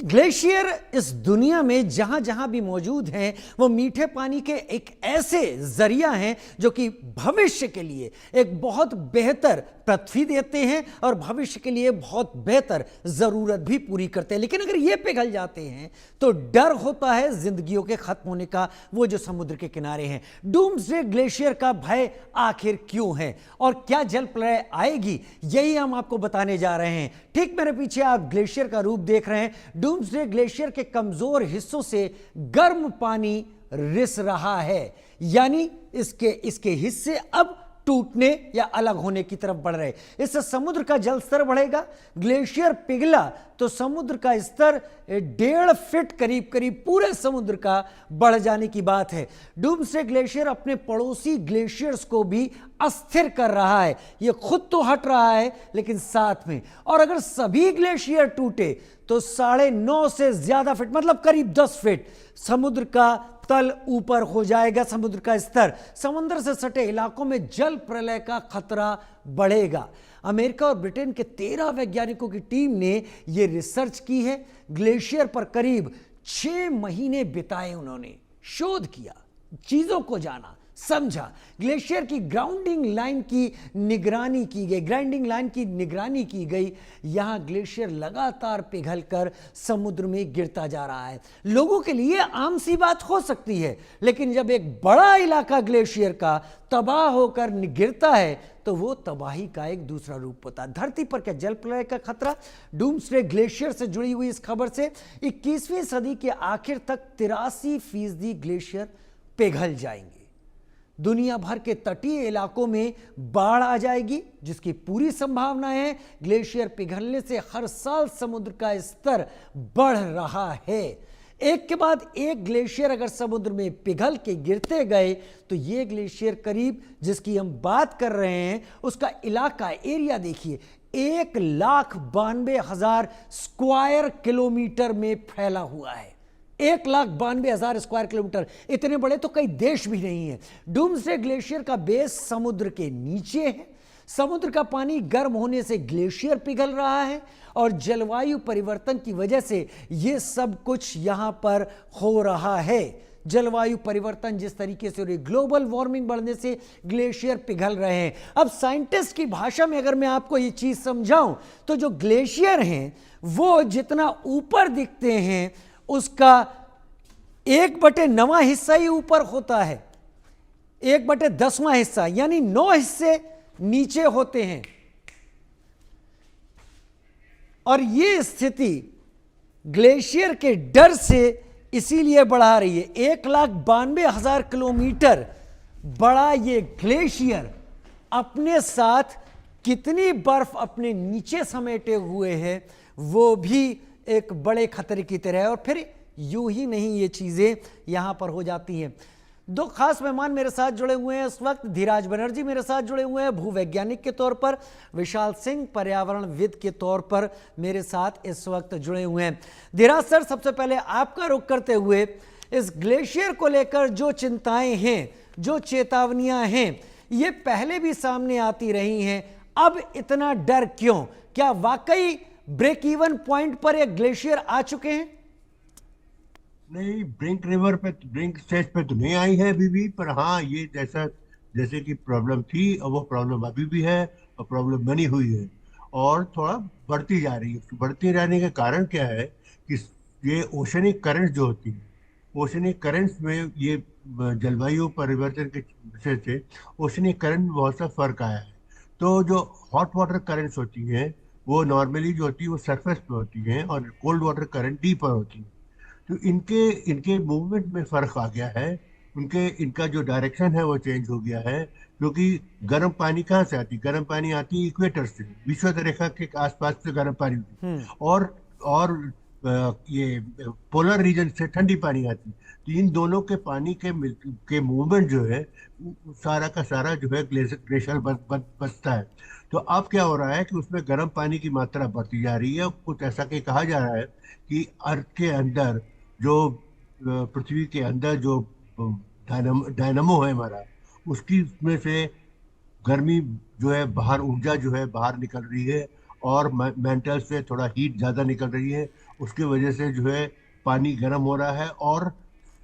Glacier इस दुनिया में जहां जहां भी मौजूद हैं वो मीठे पानी के एक ऐसे जरिया हैं जो कि भविष्य के लिए एक बहुत बेहतर पृथ्वी देते हैं और भविष्य के लिए बहुत बेहतर जरूरत भी पूरी करते हैं। लेकिन अगर ये पिघल जाते हैं तो डर होता है जिंदगियों के खत्म होने का। वो जो समुद्र के किनारे हैं, डूम्सडे ग्लेशियर का भय आखिर क्यों है और क्या जल प्रलय आएगी, यही हम आपको बताने जा रहे हैं। ठीक मेरे पीछे आप ग्लेशियर का रूप देख रहे हैं। डूम्सडे ग्लेशियर के कमजोर हिस्सों से गर्म पानी रिस रहा है, यानी इसके हिस्से अब टूटने या अलग होने की तरफ बढ़ रहे। इससे समुद्र का जल स्तर बढ़ेगा। ग्लेशियर पिघला तो समुद्र का स्तर 1.5 फीट करीब करीब पूरे समुद्र का बढ़ जाने की बात है। डूम्सडे ग्लेशियर अपने पड़ोसी ग्लेशियर्स को भी अस्थिर कर रहा है। यह खुद तो हट रहा है लेकिन साथ में, और अगर सभी ग्लेशियर टूटे तो 9.5 से ज्यादा फीट, मतलब करीब 10 फीट समुद्र का तल ऊपर हो जाएगा। समुद्र का स्तर, समुद्र से सटे इलाकों में जल प्रलय का खतरा बढ़ेगा। अमेरिका और ब्रिटेन के 13 वैज्ञानिकों की टीम ने यह रिसर्च की है। ग्लेशियर पर करीब 6 महीने बिताए उन्होंने, शोध किया, चीजों को जाना, समझा। ग्लेशियर की ग्राउंडिंग लाइन की निगरानी की गई, ग्राइंडिंग लाइन की निगरानी की गई। यहां ग्लेशियर लगातार पिघलकर समुद्र में गिरता जा रहा है। लोगों के लिए आम सी बात हो सकती है, लेकिन जब एक बड़ा इलाका ग्लेशियर का तबाह होकर गिरता है तो वो तबाही का एक दूसरा रूप होता है। धरती पर क्या जल प्रलय का खतरा? डूम्सडे ग्लेशियर से जुड़ी हुई इस खबर से 21वीं सदी के आखिर तक 83% ग्लेशियर पिघल जाएंगे। दुनिया भर के तटीय इलाकों में बाढ़ आ जाएगी, जिसकी पूरी संभावना है। ग्लेशियर पिघलने से हर साल समुद्र का स्तर बढ़ रहा है। एक के बाद एक ग्लेशियर अगर समुद्र में पिघल के गिरते गए तो ये ग्लेशियर करीब जिसकी हम बात कर रहे हैं उसका इलाका, एरिया देखिए, 1,92,000 स्क्वायर किलोमीटर में फैला हुआ है। 1,92,000 स्क्वायर किलोमीटर, इतने बड़े तो कई देश भी नहीं है। डूम्सडे ग्लेशियर का बेस समुद्र के नीचे है। समुद्र का पानी गर्म होने से ग्लेशियर पिघल रहा है और जलवायु परिवर्तन की वजह से यह सब कुछ यहां पर हो रहा है। जलवायु परिवर्तन जिस तरीके से, ग्लोबल वार्मिंग बढ़ने से ग्लेशियर पिघल रहे हैं। अब साइंटिस्ट की भाषा में अगर मैं आपको यह चीज समझाऊं तो जो ग्लेशियर हैं वो जितना ऊपर दिखते हैं उसका 1/9 हिस्सा ही ऊपर होता है, 1/10वां हिस्सा, यानी 9 हिस्से नीचे होते हैं। और यह स्थिति ग्लेशियर के डर से इसीलिए बढ़ा रही है। 1,92,000 किलोमीटर बड़ा ये ग्लेशियर अपने साथ कितनी बर्फ अपने नीचे समेटे हुए है वो भी एक बड़े खतरे की तरह है। और फिर यूं ही नहीं ये चीजें यहां पर हो जाती हैं। दो खास मेहमान मेरे साथ जुड़े हुए हैं इस वक्त। धीराज बनर्जी मेरे साथ जुड़े हुए हैं भूवैज्ञानिक के तौर पर, विशाल सिंह पर्यावरणविद के तौर पर मेरे साथ इस वक्त जुड़े हुए हैं। धीराज सर, सबसे पहले आपका रुख करते हुए, इस ग्लेशियर को लेकर जो चिंताएं हैं, जो चेतावनियां हैं, ये पहले भी सामने आती रही हैं, अब इतना डर क्यों? क्या वाकई ब्रेक इवन पॉइंट पर एक ग्लेशियर आ चुके हैं? नहीं, ब्रिंक स्टेज पे तो नहीं आई है अभी भी, पर हाँ, ये जैसे कि प्रॉब्लम थी और वो प्रॉब्लम अभी भी है और प्रॉब्लम बनी हुई है और थोड़ा बढ़ती जा रही है। बढ़ती रहने का कारण क्या है कि ये ओशनिक करंट जो होती है, ओशनिक करंट्स में ये जलवायु परिवर्तन के विषय से ओशनिक करंट में बहुत सा फर्क आया है। तो जो हॉट वाटर करंट्स होती हैं वो नॉर्मली जो होती है वो सरफेस पे होती हैं और कोल्ड वाटर करंट डीपर होती है। तो इनके इनके मूवमेंट में फर्क आ गया है। इनका जो डायरेक्शन है वो चेंज हो गया है, क्योंकि गर्म पानी कहाँ से आती? गर्म पानी आती है इक्वेटर से, विषुवत रेखा के आसपास से गर्म पानी होती है, और ये पोलर रीजन से ठंडी पानी आती है। तो इन दोनों के पानी के मूवमेंट जो है सारा का सारा जो है ग्लेशियर बचता है। तो अब क्या हो रहा है कि उसमें गर्म पानी की मात्रा बढ़ती जा रही है। कुछ ऐसा कि कहा जा रहा है कि अर्थ के अंदर जो पृथ्वी के अंदर जो डायनमो है हमारा, उसकी उसमें से गर्मी जो है बाहर, ऊर्जा जो है बाहर निकल रही है और मेंटल से थोड़ा हीट ज़्यादा निकल रही है, उसकी वजह से जो है पानी गर्म हो रहा है और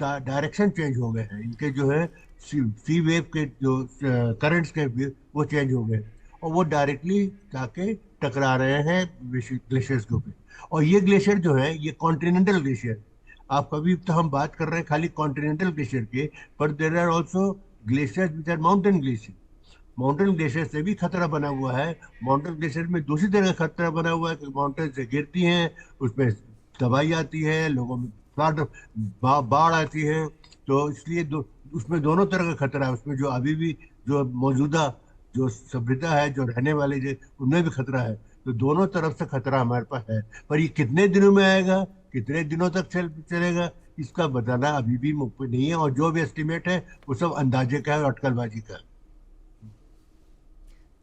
डायरेक्शन चेंज हो गए हैं इनके जो है, सी वेव के जो करंट्स के भी वो चेंज हो गए और वो डायरेक्टली जाके टकरा रहे हैं ग्लेशियर्स के ऊपर। और ये ग्लेशियर जो है ये कॉन्टिनेंटल ग्लेशियर, आप कभी तो हम बात कर रहे हैं खाली कॉन्टिनेंटल ग्लेशियर के, पर there are also glaciers which are mountain glacier. Mountain glacier से भी खतरा बना हुआ है। माउंटेन ग्लेशियर में दूसरी तरह का खतरा बना हुआ है कि माउंटेन से गिरती हैं, उसमें तबाही आती है, लोगों में फ्लड, बाढ़ आती है। तो इसलिए उसमें दोनों तरह का खतरा है। उसमें जो अभी भी जो मौजूदा जो सभ्यता है, जो रहने वाले जो, उनमें भी खतरा है। तो दोनों तरफ से खतरा हमारे पास है। पर ये कितने दिनों में आएगा, कितने दिनों तक चलेगा, इसका बताना अभी भी मुमकिन नहीं है। और जो भी एस्टिमेट है वो सब अंदाजे का है और अटकलबाजी का है।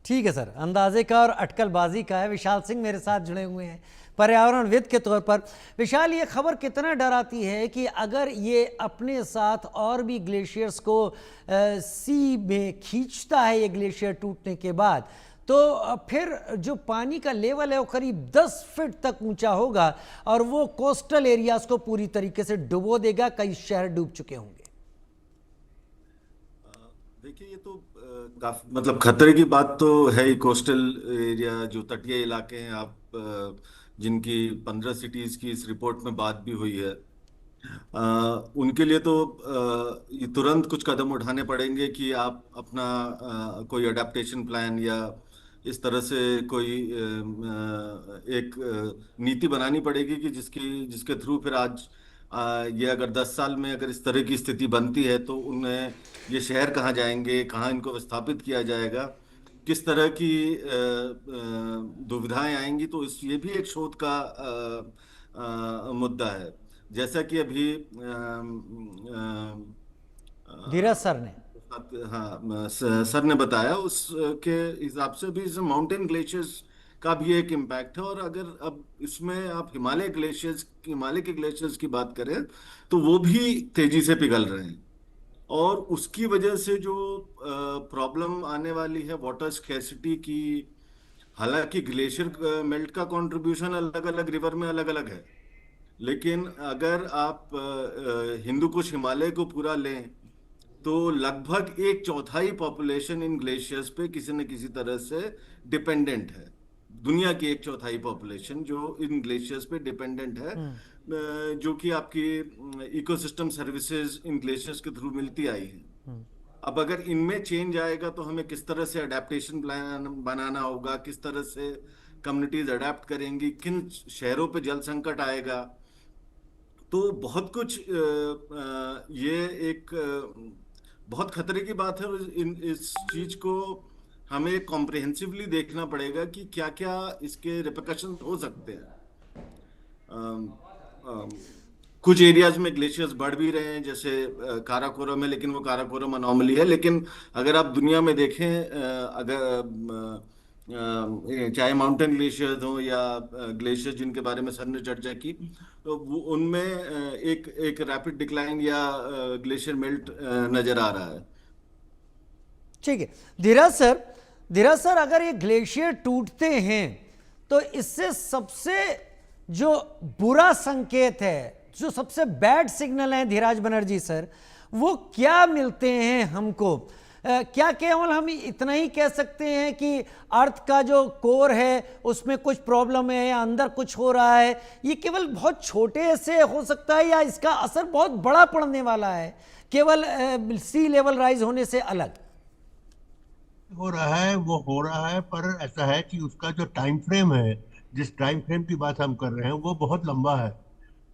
ठीक है सर, अंदाजे का और अटकलबाजी का है। विशाल सिंह मेरे साथ जुड़े हुए हैं पर्यावरणविद के तौर पर। विशाल, ये खबर कितना डराती है कि अगर ये अपने साथ और भी ग्लेशियर्स को सी में खींचता है, ये ग्लेशियर टूटने के बाद, तो फिर जो पानी का लेवल है वो करीब 10 फीट तक ऊंचा होगा और वो कोस्टल एरियाज को पूरी तरीके से डुबो देगा। कई शहर डूब चुके होंगे। देखिए, ये तो काफी मतलब खतरे की बात तो है ही। कोस्टल एरिया जो तटीय इलाके हैं, आप जिनकी 15 सिटीज की इस रिपोर्ट में बात भी हुई है, उनके लिए तो ये तुरंत कुछ कदम उठाने पड़ेंगे कि आप अपना कोई अडेप्टेशन प्लान या इस तरह से कोई एक नीति बनानी पड़ेगी कि जिसके थ्रू फिर आज ये अगर 10 साल में अगर इस तरह की स्थिति बनती है तो उन्हें ये शहर कहाँ जाएंगे, कहाँ इनको विस्थापित किया जाएगा, किस तरह की दुविधाएं आएंगी। तो इस ये भी एक शोध का मुद्दा है। जैसा कि अभी धीरज सर ने, हाँ, सर ने बताया, उसके हिसाब से भी माउंटेन ग्लेशियर्स का भी एक इम्पैक्ट है। और अगर अब इसमें आप हिमालय के ग्लेशियर्स की बात करें तो वो भी तेजी से पिघल रहे हैं। और उसकी वजह से जो प्रॉब्लम आने वाली है वाटर स्कैर्सिटी की, हालांकि ग्लेशियर मेल्ट का कंट्रीब्यूशन अलग अलग रिवर में अलग अलग है, लेकिन अगर आप हिंदू कुश हिमालय को पूरा लें तो लगभग एक चौथाई पॉपुलेशन इन ग्लेशियर्स पे किसी न किसी तरह से डिपेंडेंट है। दुनिया की एक चौथाई पॉपुलेशन जो इन ग्लेशियर्स पे डिपेंडेंट है, जो कि आपकी इकोसिस्टम सर्विसेज इन ग्लेशियर्स के थ्रू मिलती आई है। अब अगर इनमें चेंज आएगा तो हमें किस तरह से अडेप्टेशन प्लान बनाना होगा, किस तरह से कम्युनिटीज अडेप्ट करेंगी, किन शहरों पे जल संकट आएगा, तो बहुत कुछ ये एक बहुत खतरे की बात है। और इस चीज को हमें कॉम्प्रिहेंसिवली देखना पड़ेगा कि क्या क्या इसके रिpercussions हो सकते हैं। अम, अम, कुछ एरियाज में ग्लेशियर्स बढ़ भी रहे हैं, जैसे काराकोरम है, लेकिन वो काराकोरम अनोमली है। लेकिन अगर आप दुनिया में देखें, अगर चाहे माउंटेन ग्लेशियर्स हो या ग्लेशियर्स जिनके बारे में सर ने चर्चा की, तो वो उनमें एक एक रैपिड डिक्लाइन या ग्लेशियर मेल्ट नजर आ रहा है। ठीक है धीरज सर, अगर ये ग्लेशियर टूटते हैं तो इससे सबसे जो बुरा संकेत है, जो सबसे बैड सिग्नल है धीराज बनर्जी सर, वो क्या मिलते हैं हमको? क्या केवल हम इतना ही कह सकते हैं कि अर्थ का जो कोर है उसमें कुछ प्रॉब्लम है या अंदर कुछ हो रहा है? ये केवल बहुत छोटे से हो सकता है या इसका असर बहुत बड़ा पड़ने वाला है, केवल सी लेवल राइज होने से अलग? हो रहा है वो हो रहा है, पर ऐसा है कि उसका जो टाइम फ्रेम है, जिस टाइम फ्रेम की बात हम कर रहे हैं वो बहुत लंबा है।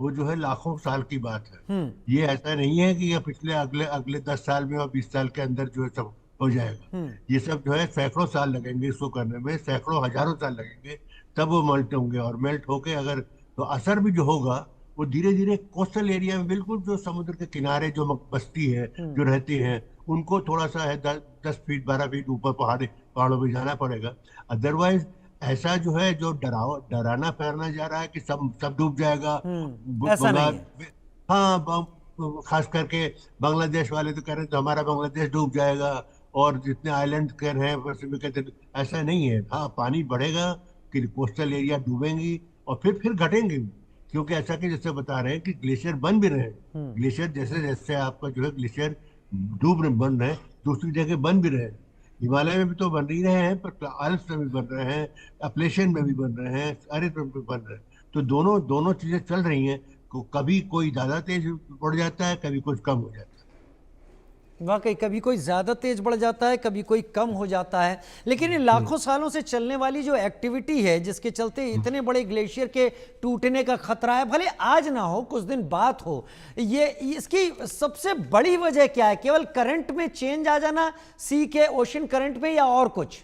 वो जो है लाखों साल की बात है। ये ऐसा नहीं है कि ये पिछले अगले अगले 10 साल में और 20 साल के अंदर जो है सब हो जाएगा। ये सब जो है सैकड़ों साल लगेंगे इसको करने में, सैकड़ों हजारों साल लगेंगे, तब वो मेल्ट होंगे। और मेल्ट होके अगर तो असर भी जो होगा वो धीरे धीरे कोस्टल एरिया में, बिल्कुल जो समुद्र के किनारे जो बस्ती है, जो रहती है, उनको थोड़ा सा है 10 फीट 12 फीट ऊपर पहाड़ों में जाना पड़ेगा। अदरवाइज ऐसा जो है जो डराना फैलाना जा रहा है कि सब सब डूब जाएगा। ऐसा नहीं है। हाँ, खास करके बांग्लादेश वाले तो कह रहे हैं तो हमारा बांग्लादेश डूब जाएगा और जितने आइलैंड कर हैं पश्चिमी के, ऐसा नहीं है। हाँ, पानी बढ़ेगा कि कोस्टल एरिया डूबेंगी और फिर घटेंगे भी। क्योंकि ऐसा कि जैसे बता रहे हैं कि ग्लेशियर बन भी रहे हैं, ग्लेशियर जैसे जैसे आपका जो है ग्लेशियर बन रहे हैं, दूसरी जगह बन भी रहे हैं। हिमालय में भी तो बन ही रहे हैं, पर आल्प्स में भी बन रहे हैं, अपलेशियन में भी बन रहे हैं, सारे में भी बन रहे हैं। तो दोनों दोनों चीजें चल रही हैं। कभी कोई ज्यादा तेज बढ़ जाता है, कभी कुछ कम हो जाता है। वाकई कभी कोई ज़्यादा तेज बढ़ जाता है, कभी कोई कम हो जाता है। लेकिन ये हम्म, लाखों सालों से चलने वाली जो एक्टिविटी है जिसके चलते इतने बड़े ग्लेशियर के टूटने का खतरा है, भले आज ना हो कुछ दिन बाद हो, ये इसकी सबसे बड़ी वजह क्या है? केवल करंट में चेंज आ जाना, सी के ओशन करंट में, या और कुछ?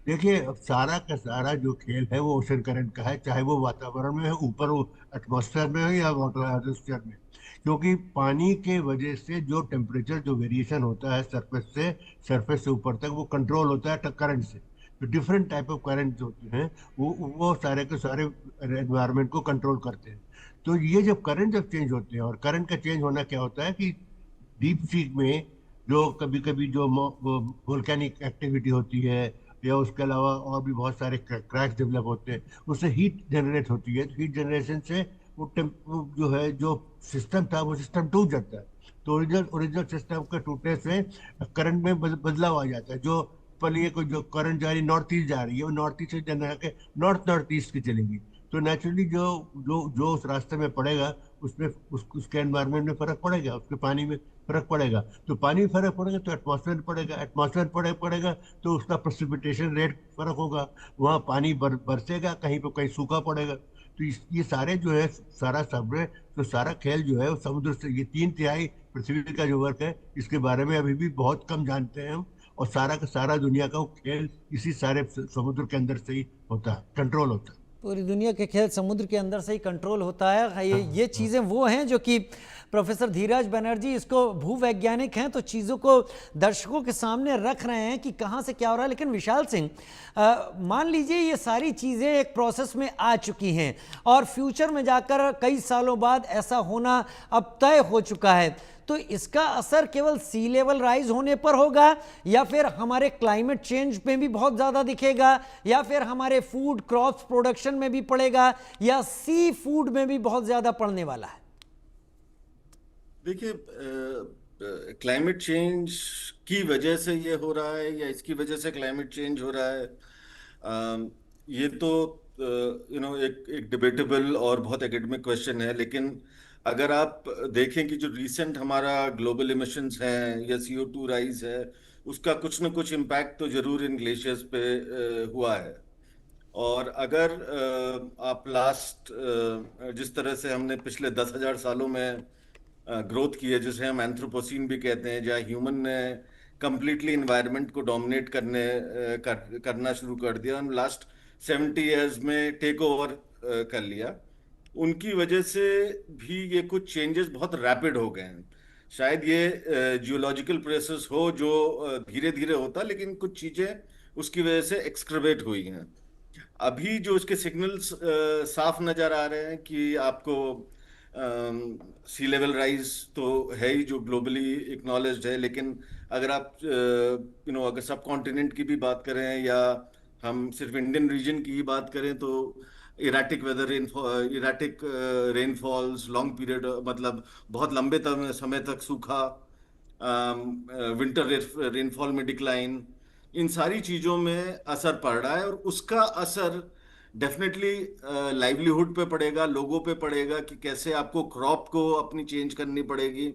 देखिए, अब सारा का सारा जो खेल है वो ओशन करंट का है, चाहे वो वातावरण में है, ऊपर वो एटमॉस्फेयर में हो या वाटर एटमॉस्फेयर में। क्योंकि पानी के वजह से जो टेम्परेचर जो वेरिएशन होता है सरफेस से ऊपर तक, वो कंट्रोल होता है करंट से। तो डिफरेंट टाइप ऑफ करंट जो होते हैं वो सारे के सारे एनवायरनमेंट को कंट्रोल करते हैं। तो ये जब चेंज होते हैं, और करंट का चेंज होना क्या होता है कि डीप सी में जो कभी कभी जो वोल्केनिक एक्टिविटी होती है, या उसके अलावा और भी बहुत सारे क्रैक्स डेवलप होते हैं, उससे हीट जनरेट होती है। तो हीट जनरेशन से वो जो है जो सिस्टम था वो सिस्टम टूट जाता है। तो ओरिजिनल सिस्टम के टूटने से करंट में बदलाव आ जाता है। जो पहले को जो करंट जा रही नॉर्थ ईस्ट जा रही है, वो नॉर्थ ईस्ट से जनरेट के नॉर्थ ईस्ट की चलेगी। तो नेचुरली जो जो जो उस रास्ते में पड़ेगा, उसमें उसके एनवायरमेंट में फर्क पड़ेगा, उसके पानी में फर्क पड़ेगा। तो पानी में फर्क पड़ेगा तो एटमॉस्फेयर पड़ेगा, पड़ेगा तो उसका प्रेसिपिटेशन रेट फर्क होगा। वहाँ पानी बरसेगा, कहीं पे कहीं सूखा पड़ेगा। तो ये सारे जो है सारा सब है, तो सारा खेल जो है वो समुद्र से, ये 3/3 पृथ्वी का जो वर्क है, इसके बारे में अभी भी बहुत कम जानते हैं हम। और सारा का सारा दुनिया का वो खेल इसी सारे समुद्र के अंदर से ही होता है, कंट्रोल होता है। पूरी दुनिया के खेल समुद्र के अंदर से ही कंट्रोल होता है। हाँ, ये हाँ। चीज़ें वो हैं जो कि प्रोफेसर धीरज बनर्जी इसको भूवैज्ञानिक हैं तो चीज़ों को दर्शकों के सामने रख रहे हैं कि कहाँ से क्या हो रहा है। लेकिन विशाल सिंह, मान लीजिए ये सारी चीज़ें एक प्रोसेस में आ चुकी हैं और फ्यूचर में जाकर कई सालों बाद ऐसा होना अब तय हो चुका है, तो इसका असर केवल सी लेवल राइज होने पर होगा, या फिर हमारे क्लाइमेट चेंज में भी बहुत ज़्यादा दिखेगा, या फिर हमारे फूड क्रॉप्स प्रोडक्शन में भी पड़ेगा, या सी फूड में भी बहुत ज़्यादा पड़ने वाला है? देखिए, क्लाइमेट चेंज की वजह से ये हो रहा है या इसकी वजह से क्लाइमेट चेंज हो रहा है, ये तो एक डिबेटेबल और बहुत एकेडमिक क्वेश्चन है। लेकिन अगर आप देखें कि जो रीसेंट हमारा ग्लोबल इमिशंस हैं या CO2 राइज है, उसका कुछ ना कुछ इम्पैक्ट तो जरूर इन ग्लेशियर्स पे हुआ है। और अगर आप लास्ट जिस तरह से हमने पिछले 10,000 सालों में ग्रोथ की है, जिसे हम एंथ्रोपोसीन भी कहते हैं, जहाँ ह्यूमन ने कंप्लीटली इन्वायरमेंट को डोमिनेट करना शुरू कर दिया, हम लास्ट 70 ईयर्स में टेक ओवर कर लिया, उनकी वजह से भी ये कुछ चेंजेस बहुत रैपिड हो गए हैं। शायद ये जियोलॉजिकल प्रोसेस हो जो धीरे धीरे होता, लेकिन कुछ चीजें उसकी वजह से एक्सक्रवेट हुई हैं। अभी जो उसके सिग्नल्स साफ नजर आ रहे हैं कि आपको सी लेवल राइज तो है ही, जो ग्लोबली एक्नॉलेज्ड है। लेकिन अगर आप अगर सब कॉन्टिनेंट की भी बात करें या हम सिर्फ इंडियन रीजन की ही बात करें, तो erratic weather erratic rainfalls, long period, मतलब बहुत लंबे समय तक सूखा, विंटर रेनफॉल में डिक्लाइन, इन सारी चीजों में असर पड़ रहा है। और उसका असर डेफिनेटली लाइवलीहुड पे पड़ेगा, लोगों पे पड़ेगा कि कैसे आपको क्रॉप को अपनी चेंज करनी पड़ेगी,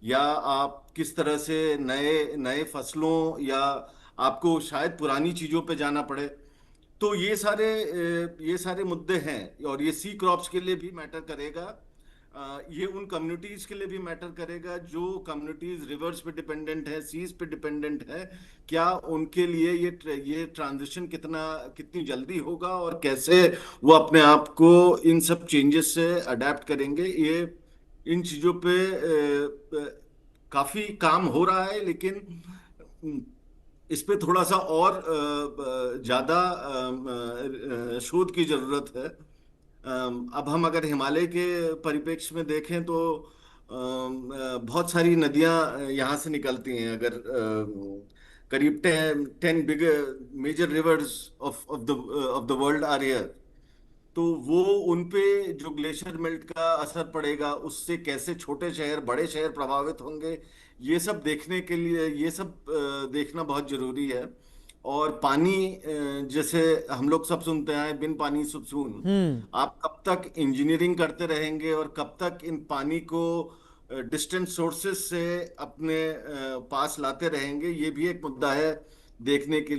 या आप किस तरह से नए नए फसलों, या आपको शायद पुरानी चीजों पे जाना पड़े। तो ये सारे मुद्दे हैं, और ये सी क्रॉप्स के लिए भी मैटर करेगा। ये उन कम्युनिटीज के लिए भी मैटर करेगा जो कम्युनिटीज रिवर्स पे डिपेंडेंट है, सीज पे डिपेंडेंट है। क्या उनके लिए ये ट्रांजिशन कितनी जल्दी होगा, और कैसे वो अपने आप को इन सब चेंजेस से अडेप्ट करेंगे। ये इन चीजों पे काफी काम हो रहा है, लेकिन इस पे थोड़ा सा और ज्यादा शोध की जरूरत है। अब हम अगर हिमालय के परिप्रेक्ष्य में देखें तो बहुत सारी नदियां यहाँ से निकलती हैं। अगर करीब 10 big major rivers of the world are here. तो वो उन पे जो ग्लेशियर मेल्ट का असर पड़ेगा, उससे कैसे छोटे शहर बड़े शहर प्रभावित होंगे, ये सब देखने के लिए, ये सब देखना बहुत जरूरी है। और पानी, जैसे हम लोग सब सुनते हैं, बिन पानी सुख सून। आप कब तक इंजीनियरिंग करते रहेंगे और कब तक इन पानी को डिस्टेंट सोर्सेस से अपने पास लाते रहेंगे, ये भी एक मुद्दा है देखने के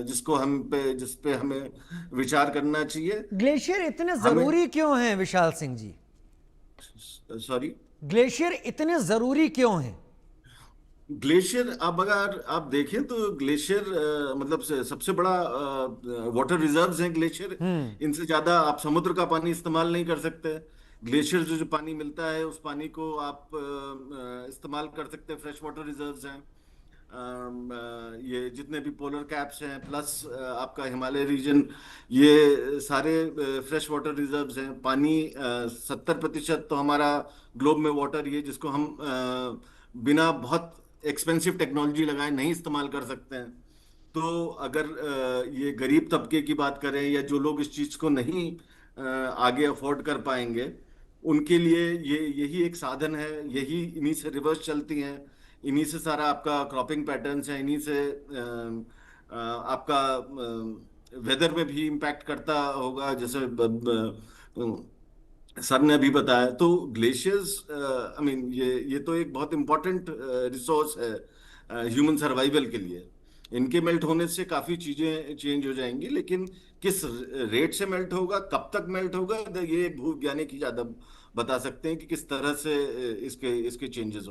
जिस पे हमें विचार करना चाहिए। ग्लेशियर इतने हमें, जरूरी क्यों हैं विशाल सिंह जी? सॉरी, ग्लेशियर इतने जरूरी क्यों हैं? ग्लेशियर, अब अगर आप देखें तो ग्लेशियर मतलब सबसे बड़ा वाटर रिजर्व्स हैं ग्लेशियर। इनसे ज्यादा आप समुद्र का पानी इस्तेमाल नहीं कर सकते। ग्लेशियर जो जो पानी मिलता है, उस पानी को आप इस्तेमाल कर सकते हैं। फ्रेश वाटर रिजर्व्स हैं। ये जितने भी पोलर कैप्स हैं, प्लस आपका हिमालय रीजन, ये सारे फ्रेश वाटर रिजर्व्स हैं। पानी 70% तो हमारा ग्लोब में वाटर, ये जिसको हम बिना बहुत एक्सपेंसिव टेक्नोलॉजी लगाए नहीं इस्तेमाल कर सकते हैं। तो अगर ये गरीब तबके की बात करें, या जो लोग इस चीज को नहीं आगे अफोर्ड कर पाएंगे, उनके लिए ये यही एक साधन है। यही इन्हीं से रिवर्स चलती हैं, इन्हीं से सारा आपका क्रॉपिंग पैटर्न्स है, इन्हीं से आपका वेदर में भी इम्पैक्ट करता होगा, जैसे सर ने अभी बताया। तो ग्लेशियर्स, आई मीन, ये तो एक बहुत इंपॉर्टेंट रिसोर्स है ह्यूमन सर्वाइवल के लिए। इनके मेल्ट होने से काफी चीजें चेंज हो जाएंगी, लेकिन किस रेट से मेल्ट होगा, कब तक मेल्ट होगा, ये एक भूवैज्ञानिक ही ज्यादा बता सकते हैं कि किस तरह से इसके इसके चेंजेस